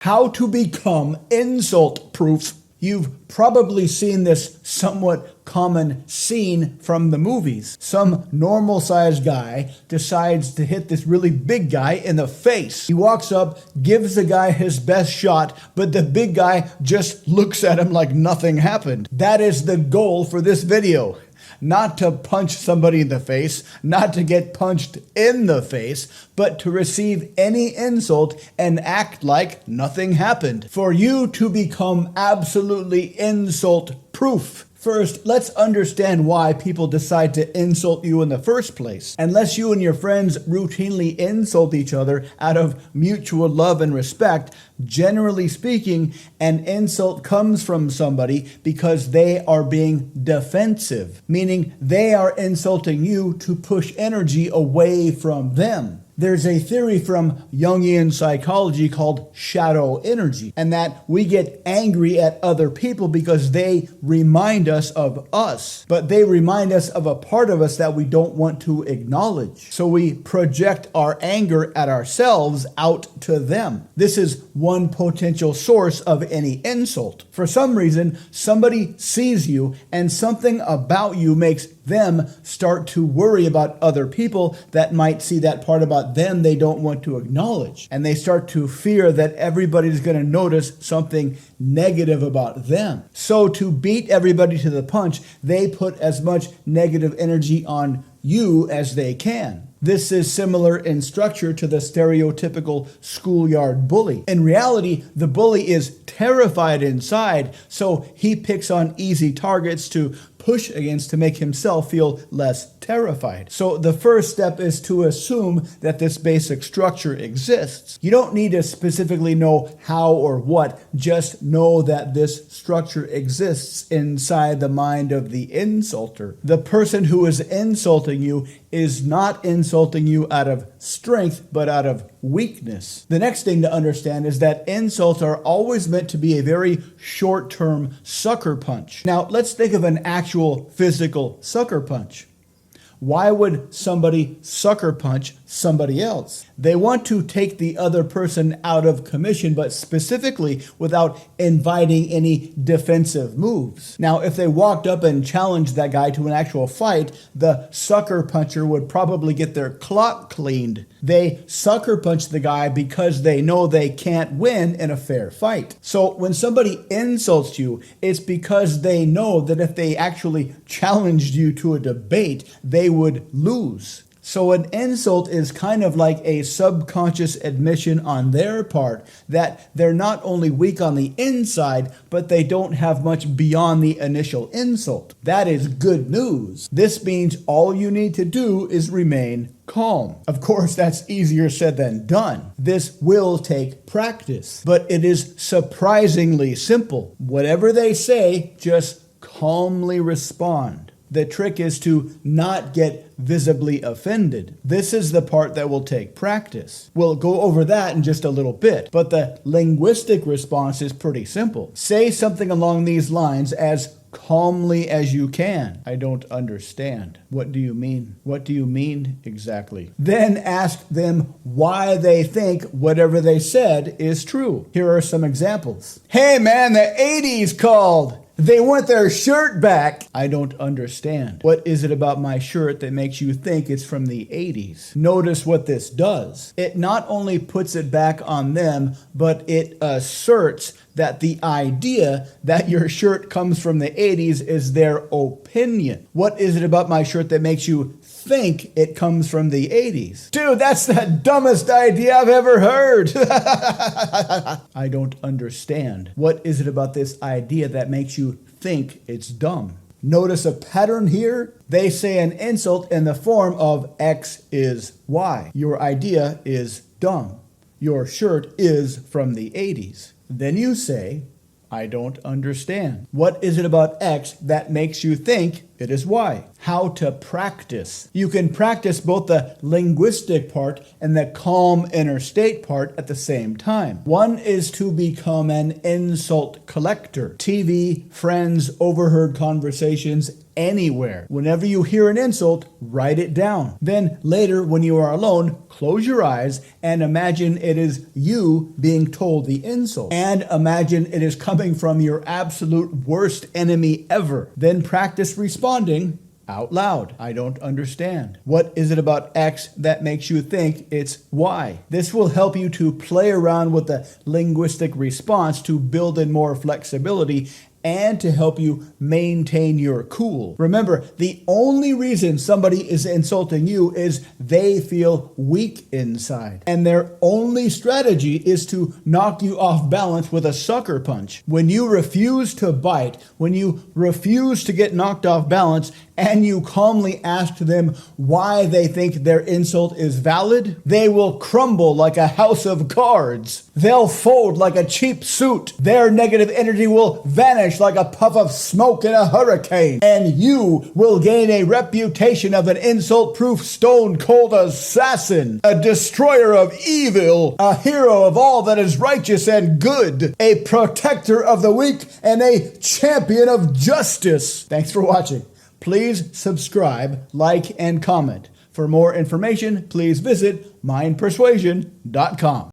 How to become insult-proof. You've probably seen this somewhat common scene from the movies. Some normal-sized guy decides to hit this really big guy in the face. He walks up, gives the guy his best shot, but the big guy just looks at him like nothing happened. That is the goal for this video. Not to punch somebody in the face, not to get punched in the face, but to receive any insult and act like nothing happened. For you to become absolutely insult-proof. First, let's understand why people decide to insult you in the first place. Unless you and your friends routinely insult each other out of mutual love and respect, generally speaking, an insult comes from somebody because they are being defensive, meaning they are insulting you to push energy away from them. There's a theory from Jungian psychology called shadow energy, and that we get angry at other people because they remind us of us, but they remind us of a part of us that we don't want to acknowledge. So we project our anger at ourselves out to them. This is one potential source of any insult. For some reason, somebody sees you and something about you makes them start to worry about other people that might see that part about them they don't want to acknowledge. And they start to fear that everybody's going to notice something negative about them. So to beat everybody to the punch, they put as much negative energy on you as they can. This is similar in structure to the stereotypical schoolyard bully. In reality, the bully is terrified inside, so he picks on easy targets to push against to make himself feel less terrified. So the first step is to assume that this basic structure exists. You don't need to specifically know how or what, just know that this structure exists inside the mind of the insulter. The person who is insulting you is not insulting you out of strength, but out of weakness. The next thing to understand is that insults are always meant to be a very short-term sucker punch. Now, let's think of an actual physical sucker punch. Why would somebody sucker punch somebody else? They want to take the other person out of commission, but specifically without inviting any defensive moves. Now, if they walked up and challenged that guy to an actual fight, the sucker puncher would probably get their clock cleaned. They sucker punch the guy because they know they can't win in a fair fight. So when somebody insults you, it's because they know that if they actually challenged you to a debate, they would lose. So an insult is kind of like a subconscious admission on their part that they're not only weak on the inside, but they don't have much beyond the initial insult. That is good news. This means all you need to do is remain calm. Of course, that's easier said than done. This will take practice, but it is surprisingly simple. Whatever they say, just calmly respond. The trick is to not get visibly offended. This is the part that will take practice. We'll go over that in just a little bit, but the linguistic response is pretty simple. Say something along these lines as calmly as you can. I don't understand. What do you mean? What do you mean exactly? Then ask them why they think whatever they said is true. Here are some examples. Hey man, the 80s called. They want their shirt back. I don't understand. What is it about my shirt that makes you think it's from the 80s? Notice what this does. It not only puts it back on them, but it asserts that the idea that your shirt comes from the 80s is their opinion. What is it about my shirt that makes you think it comes from the 80s? Dude, that's the dumbest idea I've ever heard. I don't understand. What is it about this idea that makes you think it's dumb? Notice a pattern here. They say an insult in the form of X is Y. Your idea is dumb. Your shirt is from the 80s. Then you say, I don't understand. What is it about X that makes you think It is why. How to practice. You can practice both the linguistic part and the calm inner state part at the same time. One is to become an insult collector. TV, friends, overheard conversations, anywhere. Whenever you hear an insult, write it down. Then later, when you are alone, close your eyes and imagine it is you being told the insult. And imagine it is coming from your absolute worst enemy ever. Then practice responding out loud. I don't understand. What is it about X that makes you think it's Y? This will help you to play around with the linguistic response to build in more flexibility and to help you maintain your cool. Remember, the only reason somebody is insulting you is they feel weak inside. And their only strategy is to knock you off balance with a sucker punch. When you refuse to bite, when you refuse to get knocked off balance, and you calmly ask them why they think their insult is valid, they will crumble like a house of cards. They'll fold like a cheap suit. Their negative energy will vanish like a puff of smoke in a hurricane. And you will gain a reputation of an insult-proof stone-cold assassin, a destroyer of evil, a hero of all that is righteous and good, a protector of the weak, and a champion of justice. Thanks for watching. Please subscribe, like, and comment. For more information, please visit mindpersuasion.com.